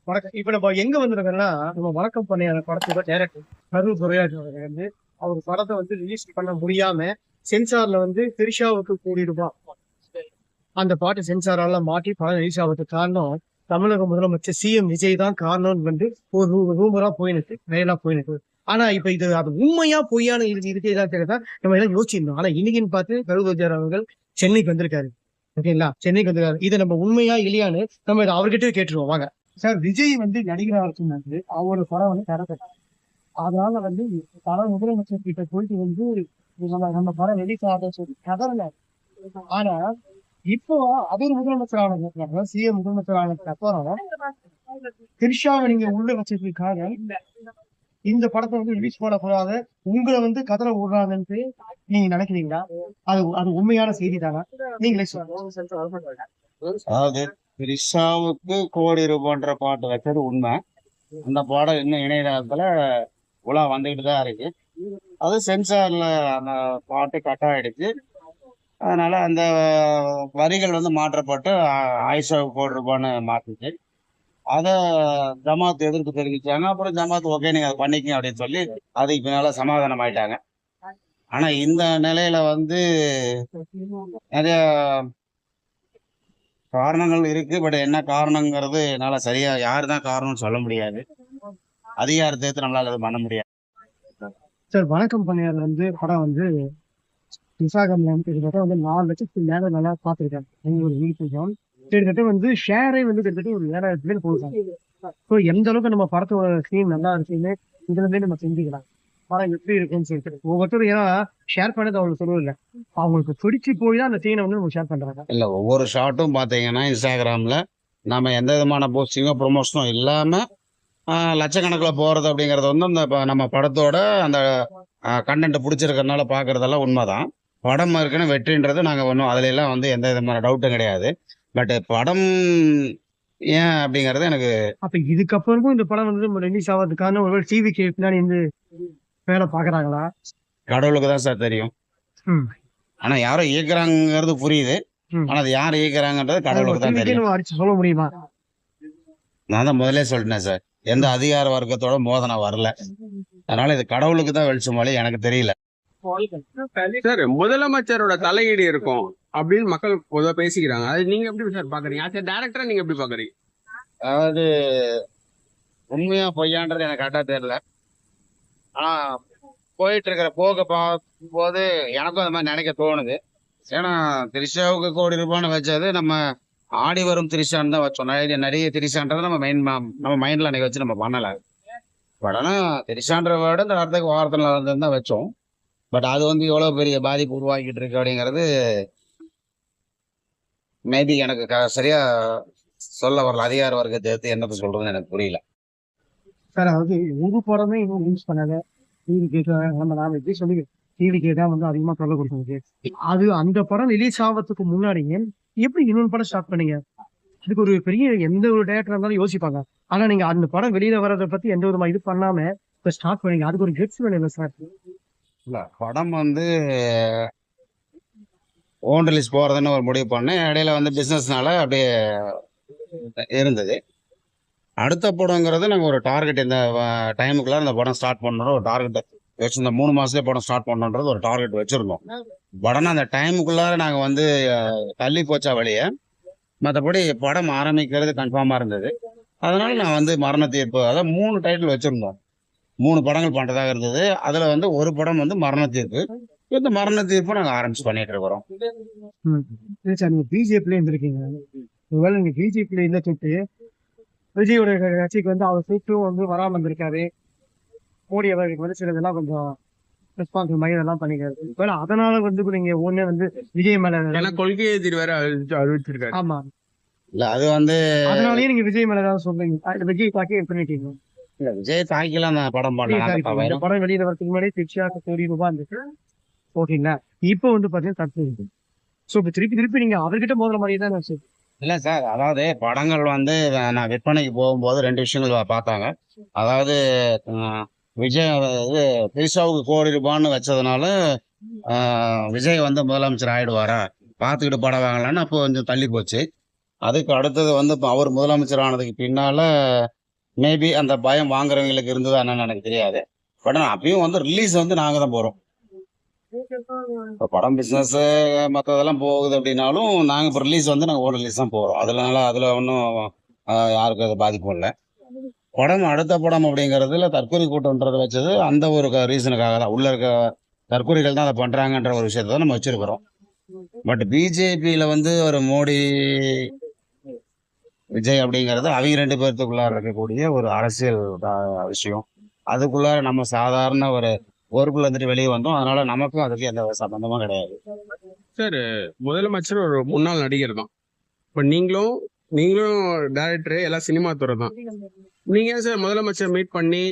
வணக்கம். இப்ப நம்ம எங்க வந்திருக்கோம்னா, நம்ம வணக்கம் பண்ணையார படத்தோட டைரக்டர் கரூர் துரைராஜ் அவர்கள் அவர் படத்த ரிலீஸ் பண்ண முடியாம, சென்சார்ல திரிஷாவுக்கு ₹1,00,00,000 அந்த பாட்டு சென்சாரால மாட்டி படம் ரிலீஸ் ஆவறதுக்கு காரணம், தமிழக முதலமைச்சர் சிஎம் விஜய் தான் காரணம்னு ஒரு ரூமரா போயினுக்கு, ட்ரையலா போயினுக்கு. ஆனா இப்ப அது உண்மையா பொய்யான்னு இதுதான் தெரியாதா நம்ம எல்லாம் யோசிச்சிருந்தோம். ஆனா இன்னைக்குன்னு பார்த்து கரூர் துரைராஜ் அவர்கள் சென்னைக்கு வந்திருக்காரு. ஓகேங்களா? சென்னைக்கு வந்திருக்காரு. இத நம்ம உண்மையா இல்லையான்னு நம்ம இத அவர்கிட்டயே கேட்டுருவோம் வாங்க. சார் விஜய் நடிகரா இருக்கும்போது அவரோட படம் தரப்பட்ட அதனால பல முதலமைச்சர் கிட்ட போயிட்டு நம்ம படம் ரிலீஸ் ஆகுதுன்னு சொல்லி கதறல. ஆனா இப்போ அவர் முதலமைச்சர் ஆனதுக்கு சிஎம் முதலமைச்சர் ஆனதுக்கு அப்புறம் திரிஷாவை நீங்க உள்ள வச்சதுக்காக இந்த படத்தை ரிலீஸ் பண்ணக்கூடாது உங்களை கதற விடுறாங்கன்ட்டு நீங்க நினைக்கிறீங்களா? அது அது உண்மையான செய்தி தானா? நீங்களே சொல்லுங்க. அதாவது த்ரிஷாவுக்கு ₹1,00,00,000 பாட்டு வச்சது உண்மை. அந்த பாடம் இன்னும் இணையதளத்துல உலா வந்துகிட்டு தான் இருக்கு. அது சென்சார்ல அந்த பாட்டு கட் ஆயிடுச்சு. அதனால அந்த வரிகள் மாற்றப்பட்டு ஆயிஷாவுக்கு ₹1,00,00,000 மாத்துச்சு. அத ஜமாத் எதிர்ப்பு தெரிவிச்சாங்க. அப்புறம் ஜமாத் ஓகே நீங்க அதை பண்ணிக்கங்க அப்படின்னு சொல்லி அதுக்கு பின்னால சமாதானம் ஆயிட்டாங்க. ஆனா இந்த நிலையில நிறைய காரணங்கள் இருக்கு. பட் என்ன காரணங்கிறது என்னால சரியா யாருதான் காரணம்னு சொல்ல முடியாது. அதிகாரத்தை எடுத்து நம்மளால அது பண்ண முடியாது. சார் வணக்கம் பண்ணையார் படம் இன்ஸ்டாகிராம்ல கிட்டத்தட்ட 4 லட்சத்துக்கு மேல நல்லா பார்த்துருக்காங்க. ஒரு வீட்டுக்கும் கிட்டத்தட்ட ஷேரே கிட்டத்தட்ட ஒரு 7,000 பேர் போயிருக்காங்க. ஸோ எந்த அளவுக்கு நம்ம படத்தோட சீன் நல்லா இருக்குன்னு இதுல நம்ம செஞ்சுக்கலாம். படம் எப்படி இருக்குன்னு சொல்லிட்டு ஒவ்வொருத்தரும் ஏன்னா ஷேர் பண்ணது அவங்களுக்கு சொல்லவும் இல்லை. அவங்களுக்கு பிடிச்சி போய் தான் அந்த சீனை நம்ம ஷேர் பண்றாங்க. இல்ல ஒவ்வொரு ஷார்ட்டும் பாத்தீங்கன்னா இன்ஸ்டாகிராம்ல நம்ம எந்த விதமான போஸ்டிங்கோ ப்ரொமோஷனும் இல்லாம லட்சக்கணக்கில் போறது அப்படிங்கறது நம்ம படத்தோட அந்த கண்டென்ட் பிடிச்சிருக்கிறதுனால பாக்குறதெல்லாம் உண்மைதான். படம் இருக்குன்னு வெற்றின்றது நாங்க ஒன்றும் அதுல எல்லாம் எந்த விதமான டவுட்டும் கிடையாது. பட் படம் ஏன் அப்படிங்கறது எனக்கு அப்ப இதுக்கப்புறமும் இந்த படம் ரிலீஸ் ஆகிறதுக்கான ஒரு டிவிக்கு பின்னாடி வேலை பாக்குறாங்களா? கடவுளுக்கு தான் சார் தெரியும். ஆனா யாரும் இயக்குறாங்கிறது புரியுது. ஆனா அது யார் இயக்குறாங்கன்றது கடவுளுக்கு தான் தெரியும். அடிச்சு சொல்ல முடியுமா? நான் தான் முதலே சொல்லிட்டேன் சார், எந்த அதிகார வர்க்கத்தோட மோதனை வரல. அதனால இது கடவுளுக்கு தான் வெளிச்சம் வழி, எனக்கு தெரியல. சார் முதலமைச்சரோட தலையீடு இருக்கும் அப்படின்னு மக்கள் பொதுவாக பேசிக்கிறாங்க. அது நீங்க எப்படி சார் பாக்குறீங்க? அது டைரக்டரா நீங்க எப்படி பாக்குறீங்க? அதாவது உண்மையா பொய்யான்றது எனக்கு கரெக்டா தெரியல. ஆனா போயிட்டு இருக்கிற பார்க்கும்போது எனக்கும் அந்த மாதிரி நினைக்க தோணுது. ஏன்னா திரிஷாவுக்கு ₹1,00,00,000 வச்சது நம்ம ஆடி வரும் திரிஷான்னு தான் வச்சோம். நிறைய திரிஷான்றதை நம்ம மைண்ட்ல அன்னைக்கு வச்சு நம்ம பண்ணல. பட் ஆனா திரிஷான்ற வேர்டு இந்த வாரத்துல தான் வச்சோம். பட் அது எவ்வளவு பெரிய பாதிப்பு உருவாக்கிட்டு இருக்கு அப்படிங்கிறது மேபி எனக்கு சரியா சொல்ல வரல. அதிகார வர்க்கத்தை எடுத்து என்னத்தை சொல்றதுன்னு எனக்கு புரியல சார். அதாவது ஒரு படமே இன்னும் ரிலீஸ் பண்ணல. டிவி கேட்டா நாம எப்படி சொல்லி டிவி கேட்டா அதிகமா சொல்ல கொடுத்தது. அது அந்த படம் ரிலீஸ் ஆகிறதுக்கு முன்னாடியே எப்படி இன்னொரு படம் ஸ்டார்ட் பண்ணீங்க? அதுக்கு ஒரு பெரிய எந்த ஒரு டேரக்டர் இருந்தாலும் யோசிப்பாங்க. ஆனா நீங்க அந்த படம் வெளியில வர்றதை பத்தி எந்த விதமா இது பண்ணாம இப்ப ஸ்டார்ட் பண்ணீங்க. அதுக்கு ஒரு கெட்ஸ் வேணும் சார். இல்ல படம் ஓன் ரிலீஸ் போறதுன்னு ஒரு முடிவு பண்ணேன். இடையில பிசினஸ்னால அப்படியே இருந்தது. அடுத்த படங்கிறது நாங்கள் ஒரு டார்கெட் இந்த டைமுக்குள்ள இந்த படம் ஸ்டார்ட் பண்ணணும் ஒரு டார்கெட் வச்சு இந்த 3 மாசத்துலேயே படம் ஸ்டார்ட் பண்ணணுன்றது ஒரு டார்கெட் வச்சிருந்தோம். படம் அந்த டைமுக்குள்ளார நாங்கள் தள்ளி போச்சா வழியே. மற்றபடி படம் ஆரம்பிக்கிறது கன்ஃபார்மாக இருந்தது. அதனால நான் மரண தீர்ப்பு அதாவது 3 டைட்டில் வச்சிருந்தோம். 3 படங்கள் பண்றதாக இருந்தது. அதுல ஒரு படம் மரண தீர்ப்பு. இந்த மரண தீர்ப்பு நாங்க ஆரம்பிச்சு பண்ணிட்டு இருக்கிறோம். பிஜேபில இருந்திருக்கீங்க. ஒருவேளை நீங்க பிஜேபில இருந்த சொல்லிட்டு விஜயோட கட்சிக்கு அவர் சீட்டும் வராம இருந்திருக்காரு. மோடி அவர்களுக்கு சிலதெல்லாம் கொஞ்சம் ரெஸ்பான்சிபிள் மாதிரி இதெல்லாம் பண்ணிக்கிறாரு. அதனால நீங்க ஒண்ணே விஜய் மேல கொள்கை எதிர் வேற அறிவிச்சிருக்காரு. ஆமா இல்ல அது அதனாலயே நீங்க விஜய் மேல ஏதாவது சொல்றீங்க. விஜய் தாக்கி பண்ணிட்டீங்க. இல்ல விஜய் தாக்கிலாம் நான் படம் பண்ணல. படம் வெளியில வரதுக்கு முன்னாடி திரிஷாக்கு ₹1,00,00,000 இருந்துச்சு. ஓகேங்களா? இப்போ பாத்தீங்கன்னா தப்பு இருக்கு. சோ இப்ப திருப்பி நீங்க அவர்கிட்ட மோதுற மாதிரி தான் நான் சொல்றேன். இல்ல சார், அதாவது படங்கள் நான் விற்பனைக்கு போகும்போது 2 விஷயங்கள் பார்த்தாங்க. அதாவது விஜய் திரிஷாவுக்கு ₹1,00,00,000 வச்சதுனால விஜய் முதலமைச்சர் ஆயிடுவாரா, பார்த்துக்கிட்டு படம் வாங்கலான்னு அப்போ கொஞ்சம் தள்ளி போச்சு. அதுக்கு அடுத்தது வந்து இப்போ அவர் முதலமைச்சர் ஆனதுக்கு பின்னால மேபி அந்த பயம் வாங்குறவங்களுக்கு இருந்ததா என்னன்னு எனக்கு தெரியாது. பட் ஆனால் அப்பயும் வந்து ரிலீஸ் வந்து நாங்கள் தான் போகிறோம். இப்போ படம் பிஸ்னஸ் மற்றதெல்லாம் போகுது அப்படின்னாலும் நாங்கள் இப்போ ரிலீஸ் வந்து நாங்கள் ஓன் ரிலீஸ் தான் போகிறோம். அதில் ஒன்றும் யாருக்கும் அது பாதிப்பும் இல்லை. படம் அடுத்த படம் அப்படிங்கிறதுல தற்கொலை கூட்டம்ன்றதை வச்சது அந்த ஒரு ரீசனுக்காக தான். உள்ள இருக்க தற்கொலைகள் தான் அதை பண்ணுறாங்கன்ற ஒரு விஷயத்தை தான் நம்ம வச்சிருக்கிறோம். பட் பிஜேபியில் வந்து ஒரு மோடி விஜய் அப்படிங்கிறது அவங்க 2 பேர்த்துக்குள்ளார இருக்கக்கூடிய ஒரு அரசியல் விஷயம். அதுக்குள்ளார நம்ம சாதாரண ஒரு பொறுப்புல இருந்துட்டு வெளியே வந்தோம். அதனால நமக்கும் அதுக்கு எந்த சம்பந்தமும் கிடையாது. சார், முதலமைச்சர் ஒரு முன்னாள் நடிகர் தான். இப்போ நீங்களும் டைரக்டர் எல்லாம் சினிமா துறை தான். நீங்க ஏன் சார் முதலமைச்சர் மீட் பண்ணி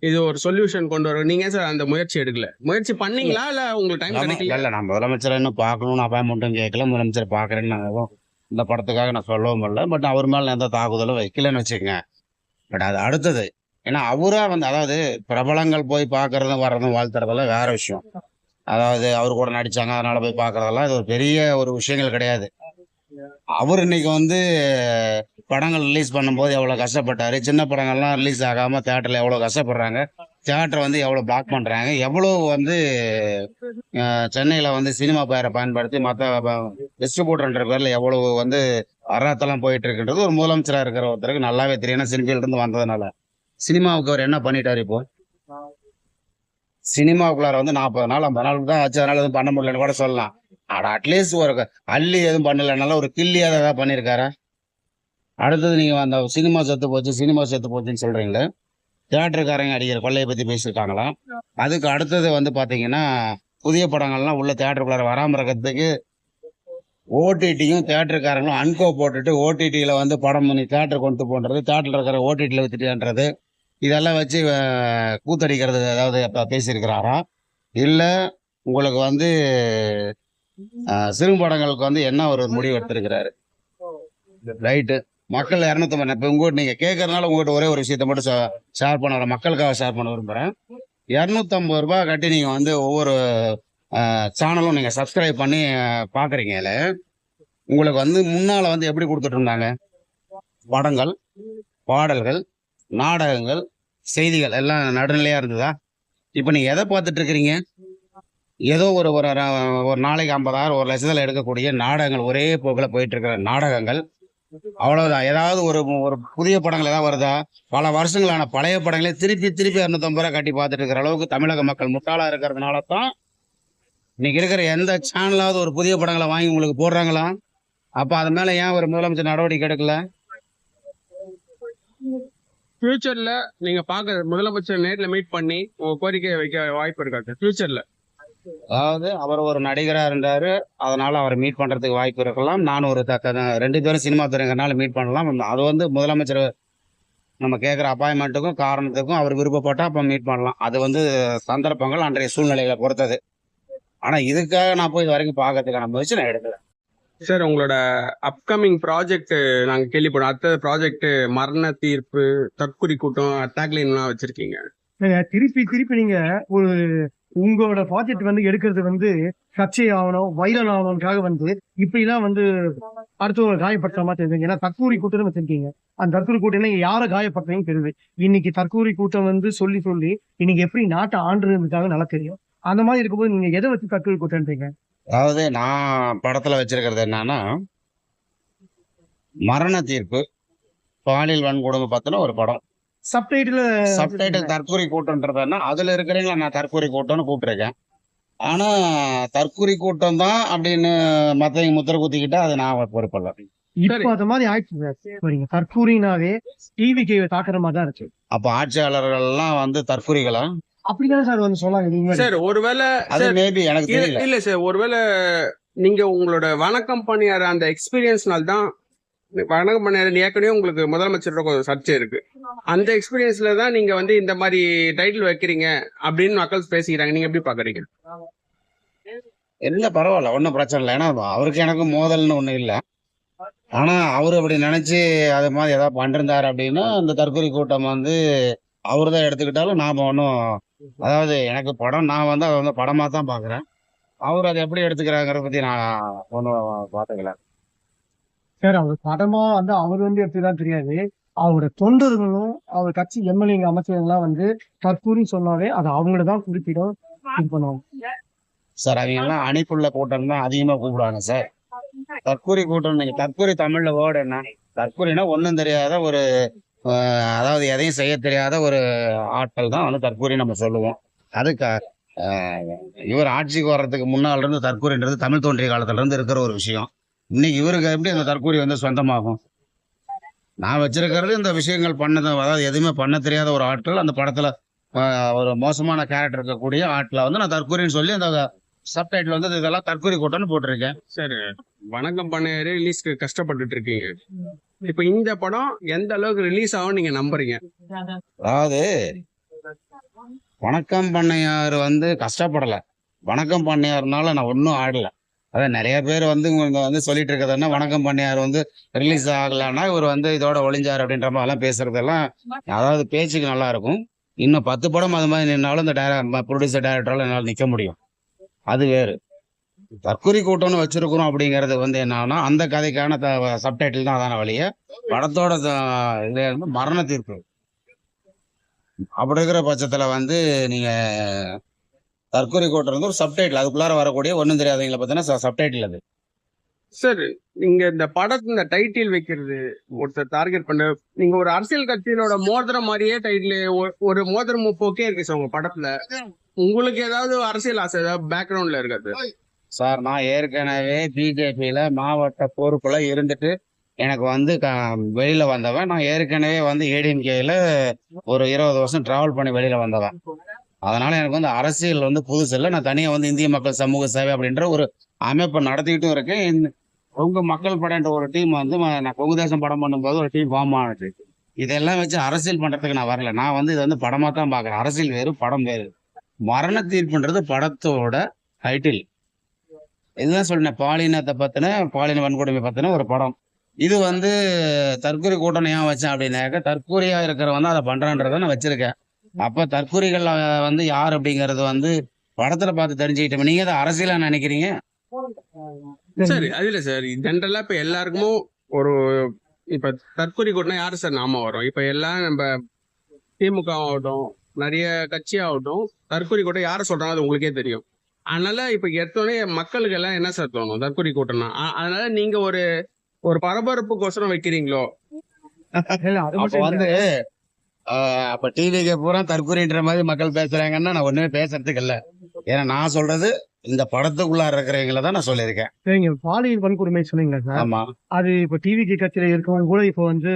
இது ஒரு சொல்யூஷன் கொண்டு வர நீங்க ஏன் சார் அந்த முயற்சி எடுக்கல? முயற்சி பண்ணீங்களா இல்ல உங்களுக்கு டைம் கிடைக்கல? இல்லை, நான் முதலமைச்சரை இன்னும் பார்க்கணும்னு அப்பாயின்மெண்ட்டும் கேட்கல. முதலமைச்சர் பார்க்குறேன்னு நான் எதுவும் இந்த படத்துக்காக நான் சொல்லவும் இல்லை. பட் அவர் மேலே எந்த தாக்குதலும் வைக்கலன்னு வச்சுக்கோங்க. பட் அது அடுத்தது. ஏன்னா அவரா வந்து அதாவது பிரபலங்கள் போய் பார்க்கறதும் வர்றதும் வாழ்த்துறதெல்லாம் வேற விஷயம். அதாவது அவர் கூட நடிச்சாங்க அதனால போய் பார்க்கறதெல்லாம் இது ஒரு பெரிய ஒரு விஷயங்கள் கிடையாது. அவர் இன்னைக்கு வந்து படங்கள் ரிலீஸ் பண்ணும்போது எவ்வளோ கஷ்டப்பட்டாரு. சின்ன படங்கள்லாம் ரிலீஸ் ஆகாம தியேட்டர்ல எவ்வளோ கஷ்டப்படுறாங்க. தியேட்டரை வந்து எவ்வளோ பிளாக் பண்றாங்க. எவ்வளோ வந்து சென்னையில் வந்து சினிமா பேரை பயன்படுத்தி மற்ற டிஸ்ட்ரிபியூட்டர்ன்ற பேர்ல எவ்வளவு வந்து அராத்தெல்லாம் போயிட்டு இருக்குன்றது ஒரு முதலமைச்சராக இருக்கிற ஒருத்தருக்கு நல்லாவே தெரியும். ஏன்னா சினிமால இருந்து வந்ததுனால. சினிமாவுக்கு அவர் என்ன பண்ணிட்டாரு இப்போ? சினிமாவுக்குள்ளார வந்து 40 நாள் 50 நாளுக்கு தான் ஆச்சு. அதனால எதுவும் பண்ண முடியலன்னு கூட சொல்லலாம். ஆனா அட்லீஸ்ட் ஒரு அள்ளி எதுவும் பண்ணலனால ஒரு கில்லியாவது ஏதாவது பண்ணியிருக்காரா? அடுத்தது நீங்க அந்த சினிமா செத்து போச்சுன்னு சொல்றீங்களே, தியேட்டருக்காரங்க அடிக்கிற கொள்ளையை பத்தி பேசியிருக்காங்களா? அதுக்கு அடுத்தது வந்து பாத்தீங்கன்னா புதிய படங்கள்லாம் உள்ள தியேட்டருக்குள்ளார வராம இருக்கிறதுக்கு ஓடிடியும் தியேட்டருக்காரங்களும் அன்கோ போட்டுட்டு ஓடிடியில வந்து படம் பண்ணி தியேட்டர் கொண்டு போன்றது, தியேட்டர்ல இருக்கிற ஓடிடியில் வித்துட்டுன்றது, இதெல்லாம் வச்சு கூத்தடிக்கிறது ஏதாவது பேசியிருக்கிறாரா? இல்லை உங்களுக்கு வந்து சிறு படங்களுக்கு வந்து என்ன ஒரு முடிவு எடுத்திருக்கிறாரு? ரைட்டு, மக்கள் 250 இப்போ உங்கள்கிட்ட நீங்கள் கேட்கறதுனால உங்கள்கிட்ட ஒரே ஒரு விஷயத்த மட்டும் ஷேர் பண்ண வரேன், மக்களுக்காக ஷேர் பண்ண விரும்புகிறேன். 250 ரூபாய் கட்டி நீங்கள் வந்து ஒவ்வொரு சேனலும் நீங்கள் சப்ஸ்கிரைப் பண்ணி பார்க்குறீங்கல்ல, உங்களுக்கு வந்து முன்னால் வந்து எப்படி கொடுத்துட்டு இருந்தாங்க? படங்கள், பாடல்கள், நாடகங்கள், செய்திகள் எல்லாம் நடுநிலையாக இருந்ததா? இப்போ நீங்கள் எதை பார்த்துட்டு இருக்கிறீங்க? ஏதோ ஒரு ஒரு நாளைக்கு 50,000 1 லட்சத்தில் எடுக்கக்கூடிய நாடகங்கள், ஒரே போக்கில் போயிட்டு இருக்கிற நாடகங்கள், அவ்வளவுதான். ஏதாவது ஒரு புதிய படங்கள் ஏதாவது வருதா? பல வருஷங்களான பழைய படங்களே திருப்பி 250 ரூபாய் கட்டி பார்த்துட்டு இருக்கிற அளவுக்கு தமிழக மக்கள் முட்டாளா இருக்கிறதுனால தான் இன்னைக்கு இருக்கிற எந்த சேனலாவது ஒரு புதிய படங்களை வாங்கி உங்களுக்கு போடுறாங்களா? அப்ப அது மேல ஏன் ஒரு முதலமைச்சர் நடவடிக்கை எடுக்கல? ஃபியூச்சர்ல நீங்க பாக்க முதலமைச்சர் நேர்ல மீட் பண்ணி உங்க கோரிக்கையை வைக்க வாய்ப்பு இருக்காது ஃபியூச்சர்ல? அதாவது அவர் ஒரு நடிகரா இருந்தாரு, அதனால அவரை மீட் பண்றதுக்கு வாய்ப்பு இருக்கலாம். நான் ஒரு 2 பேரும் சினிமா துறைங்கிறனால மீட் பண்ணலாம். அது வந்து முதலமைச்சர் நம்ம கேட்குற அப்பாயின்மெண்ட்டுக்கும் காரணத்துக்கும் அவர் விருப்பப்பட்டா அப்ப மீட் பண்ணலாம். அது வந்து சந்தர்ப்பங்கள் அன்றைய சூழ்நிலைகளை பொறுத்தது. ஆனா இதுக்காக நான் போய் இது வரைக்கும் பார்க்கறதுக்கான முயற்சி நான் எடுக்கல. சார், உங்களோட அப்கமிங் ப்ராஜெக்ட் நாங்க கேள்விப்படும். அடுத்த ப்ராஜெக்ட் மரண தீர்ப்பு, தற்குறி கூட்டம், அட்டாக்லைன்லாம் வச்சிருக்கீங்க. திருப்பி நீங்க ஒரு உங்களோட ப்ராஜெக்ட் வந்து எடுக்கிறது வந்து சர்ச்சை ஆகணும், வைரல் ஆகணும்காக வந்து இப்படிலாம் வந்து அடுத்தவங்களை காயப்படுத்துற மாதிரி தெரியுது. ஏன்னா தற்கூரி கூட்டம் வச்சிருக்கீங்க. அந்த தற்கூரி கூட்டம் நீங்க யாரை காயப்படுத்துறீங்கன்னு தெரியுது. இன்னைக்கு தற்கூரி கூட்டம் வந்து சொல்லி இன்னைக்கு எப்படி நாட்டை ஆண்டுறதுக்காக நல்லா தெரியும். அந்த மாதிரி இருக்கும்போது நீங்க எதை வச்சு தற்கூரி கூட்டம்ன்றீங்க? அதாவது நான் படத்துல வச்சிருக்கிறது என்னன்னா, மரண தீர்ப்பு, பாலியல் வன்கொடுமை பத்தின ஒரு படம். சப்டைட்டில் தற்கொலை கூட்டம்ன்றதுன்னா அதுல இருக்கிறீங்களா நான் தற்கொலை கூட்டம்னு கூப்பிட்டுருக்கேன். ஆனா தற்கொலை கூட்டம் தான் அப்படின்னு மத்தவங்க முத்திர குத்திக்கிட்டா அது நான் பொறுப்பல்ல. இப்போ அது மாதிரி ஆயிடுச்சு. தற்கூரினாவே டிவிக்கு தாக்குற மாதிரி தான் இருக்கு. அப்ப ஆட்சியாளர்கள் எல்லாம் வந்து தற்கொலைகளா? அப்படிதான் சார் வந்து சொல்லாங்க சார். ஒருவேளை அது மேபி எனக்கு தெரியல. இல்ல சார், ஒருவேளை நீங்க உங்களோட வணக்கம் பணியார அந்த எக்ஸ்பீரியன்ஸ்னால தான் வணக்கம் பணியார ஏற்கனவே உங்களுக்கு முதலமைச்சரோட கொஞ்சம் சர்ச்சை இருக்கு. அந்த எக்ஸ்பீரியன்ஸ்ல தான் நீங்க வந்து இந்த மாதிரி டைட்டில் வைக்கிறீங்க அப்படின்னு மக்கள் பேசிக்கிறாங்க. நீங்க எப்படி பாக்குறீங்க? இல்ல பரவாயில்ல, ஒன்றும் பிரச்சனை இல்லை. ஏன்னா அவருக்கு எனக்கு மோதல்னு ஒண்ணு இல்லை. ஆனா அவரு அப்படி நினைச்சு அது மாதிரி ஏதாவது பண்ணிருந்தாரு அப்படின்னா அந்த தற்கொலை கூட்டம் வந்து அவரு தான் எடுத்துக்கிட்டாலும் நாம ஒன்றும், அதாவது எனக்கு படம் நான் வந்து அதை வந்து படமா தான் பாக்குறேன். அவர் அதை எப்படி எடுத்துக்கிறாங்கிறத பத்தி நான் ஒன்றும் பார்த்துக்கல. சார் அவர் படமா வந்து அவர் வந்து எப்படிதான் தெரியாது. அவரோட தொண்டர்களும் அவர் கட்சி எம்எல்ஏங்க அமைச்சர்கள்லாம் வந்து தற்கூரி சொன்னாவே அது அவங்கள தான் குறிப்பிடும் இது பண்ணுவாங்க. சார் அவங்க எல்லாம் அணிப்புள்ள கூட்டம் தான் அதிகமா கூப்பிடுவாங்க சார். தற்கூரி கூட்டம், நீங்க தற்கூரி தமிழ்ல வேர்டு என்ன? தற்கூரினா ஒண்ணும் தெரியாத ஒரு அதாவது எதையும் செய்ய தெரியாத ஒரு ஆட்கள் தான் வந்து தற்கூரி நம்ம சொல்லுவோம். அதுக்கு இவர் ஆட்சிக்கு வர்றதுக்கு முன்னால இருந்து தற்கூரின்றது தமிழ் தோன்றிய காலத்துல இருந்து இருக்கிற ஒரு விஷயம். இன்னைக்கு இவருக்கு எப்படி அந்த தற்கூரி வந்து சொந்தமாகும்? நான் வச்சிருக்கிறது இந்த விஷயங்கள் பண்ணது, அதாவது எதுவுமே பண்ண தெரியாத ஒரு ஆட்கள் அந்த படத்துல ஒரு மோசமான கேரக்டர் இருக்கக்கூடிய ஆட்களை வந்து நான் தற்கூரின்னு சொல்லி அந்த சப்டைட்டில் வந்து இதெல்லாம் தற்கூரி கூட்டம்னு போட்டிருக்கேன். சரி, வணக்கம் பண்ணையாரு ரிலீஸ்க்கு கஷ்டப்பட்டுட்டு இருக்கீங்க. இப்ப இந்த படம் எந்த அளவுக்கு ரிலீஸ் ஆகும் நீங்க நம்புறீங்க? அதாவது வணக்கம் பண்ணையார் வந்து கஷ்டப்படல. வணக்கம் பண்ணையார்னால நான் ஒன்றும் ஆடல. அதான் நிறைய பேர் வந்து இவங்க வந்து சொல்லிட்டு இருக்கிறதுனா வணக்கம் பண்ணையார் வந்து ரிலீஸ் ஆகலைன்னா இவர் வந்து இதோட ஒளிஞ்சார் அப்படின்ற மாதிரிலாம் பேசுறதெல்லாம் அதாவது பேச்சுக்கு நல்லா இருக்கும். இன்னும் 10 படம் அது மாதிரி நின்னாலும் இந்த ப்ரொடியூசர் டைரக்டரால என்னால் நிற்க முடியும். அது வேறு. தற்கொலை கூட்டம்னு வச்சிருக்கிறோம் அப்படிங்கிறது வந்து என்னன்னா அந்த கதைக்கான சப்டைட்டில் தான் அதான வழிய படத்தோட இதுல இருந்து மரண தீர்ப்பு. அப்படி இருக்கிற பட்சத்துல வந்து நீங்க தற்கொலை கூட்டம் வந்து ஒரு சப்டைட்டில், அதுக்குள்ளார வரக்கூடிய ஒன்றும் தெரியாதவங்களை பார்த்தீங்கன்னா சப்டைட்டில் அது. சார், நீங்க இந்த படத்துல இந்த டைட்டில் வைக்கிறது ஒருத்தர் டார்கெட் பண்ண, நீங்க ஒரு அரசியல் கட்சியினோட மோதிரம் மாதிரியே டைட்டில் ஒரு மோதிரம் போக்கே இருக்கு சார் உங்க படத்துல. உங்களுக்கு ஏதாவது அரசியல் ஆசை ஏதாவது பேக்ரவுண்ட்ல இருக்காது? சார், நான் ஏற்கனவே பிஜேபியில மாவட்ட பொறுப்புல இருந்துட்டு எனக்கு வந்து வெளியில வந்தவன். நான் ஏற்கனவே வந்து ஏடிஎம்கேல ஒரு 20 வருஷம் டிராவல் பண்ணி வெளியில வந்தவன். அதனால எனக்கு வந்து அரசியல் வந்து புதுசு இல்லை. நான் தனியா வந்து இந்திய மக்கள் சமூக சேவை அப்படின்ற ஒரு அமைப்பை நடத்திக்கிட்டும் இருக்கேன். கொங்கு மக்கள் படம்ன்ற ஒரு டீம் வந்து நான் கொங்கு தேசம் படம் பண்ணும்போது ஒரு டீம் ஃபார்ம் ஆனது. இதெல்லாம் வச்சு அரசியல் பண்றதுக்கு நான் வரல. நான் வந்து இதை வந்து படமா தான் பாக்குறேன். அரசியல் வேறு, படம் வேறு. மரண தீர்ப்புன்றது படத்தோட டைட்டில். இதுதான் சொன்னேன், பாலினத்தை பத்தின, பாலின வன்கொடுமை பத்தின ஒரு படம். இது வந்து தற்கொலை கூட்டம் ஏன் வச்சேன் அப்படின்னாக்க தற்கொலையா இருக்கிறவன் தான் அதை பண்றான்றத நான் வச்சிருக்கேன். அப்ப தற்கொலைகள் வந்து யார் அப்படிங்கறது வந்து படத்துல பார்த்து தெரிஞ்சுக்கிட்டோம். நீங்க அதை அரசியலா நினைக்கிறீங்க? சரி, அது இல்ல சார், ஜென்ரலா இப்ப எல்லாருக்கும் ஒரு இப்ப தற்கொலை கூட்டினா யாரு சார் நாம வரும்? இப்ப எல்லாம் நம்ம திமுக ஆகட்டும், நிறைய கட்சி ஆகட்டும், தற்கொலை கூட்டம் யார சொல்றாங்க அது உங்களுக்கே தெரியும். அதனால இப்ப எடுத்தோடனே மக்களுக்கு எல்லாம் என்ன சார் தோணும் தற்கொலை கூட்டம்னா? அதனால நீங்க ஒரு பரபரப்புக்கோசரம் வைக்கிறீங்களோ? இல்ல, அது அப்ப மட்டும் வந்து இல்ல. அப்ப டிவிக்கு பூரா தற்கொலைன்ற மாதிரி மக்கள் பேசுறாங்கன்னா நான் ஒண்ணுமே பேசுறதுக்கு இல்ல. ஏன்னா நான் சொல்றது இந்த படத்துக்குள்ள இருக்கிறவங்கள தான் நான் சொல்லியிருக்கேன். சரிங்க, பாலியல் வன்கொடுமை சொன்னீங்களா சார்? ஆமா, அது இப்ப டிவிக்கு கட்சியில இருக்கவங்க கூட இப்போ வந்து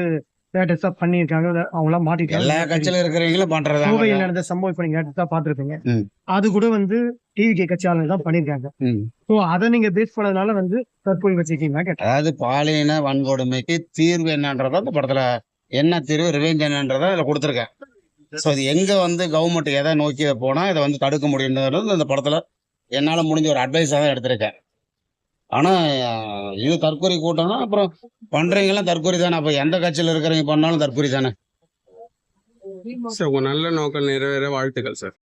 லேட்டஸ்டா பண்ணியிருக்காங்க. அவங்க எல்லாம் மாட்டிட்டாங்க. எல்லா கட்சியில இருக்கிறவங்களும் பண்றதாங்க. கோவையில் நடந்த சம்பவம் இப்ப நீங்க லேட்டஸ்டா பாத்துருப்பீங்க. ம். அது கூட வந்து டிவிக்கு கட்சியாளர்கள் தான் பண்ணியிருக்காங்க. ம். ஸோ அதை நீங்க பேஸ் பண்ணதுனால வந்து தற்கொலை வச்சிருக்கீங்களா கேட்டேன். அதாவது பாலின வன்கொடுமைக்கு தீர்வு என்னன்றத அந்த படத்துல என்ன தீர்வு, ரிவெஞ்ச் என்னன்றத அதுல கொடுத்துருக்கேன். ஸோ இது எங்க வந்து கவர்மெண்ட் எதை நோக்கி போனா இதை வந்து தடுக்க முடியுன்றது அந்த படத்துல என்னால முடிஞ்ச ஒரு அட்வைஸா தான் எடுத்திருக்கேன். ஆனா இது தற்கொலை கூட்டம்னா அப்புறம் பண்றவங்கலாம் தற்கொலை தானே. அப்ப எந்த கட்சியில இருக்கிறவங்க பண்ணாலும் தற்கொலை தானே. சார், உங்க நல்ல நோக்கம் நிறைவேற வாழ்த்துக்கள் சார்.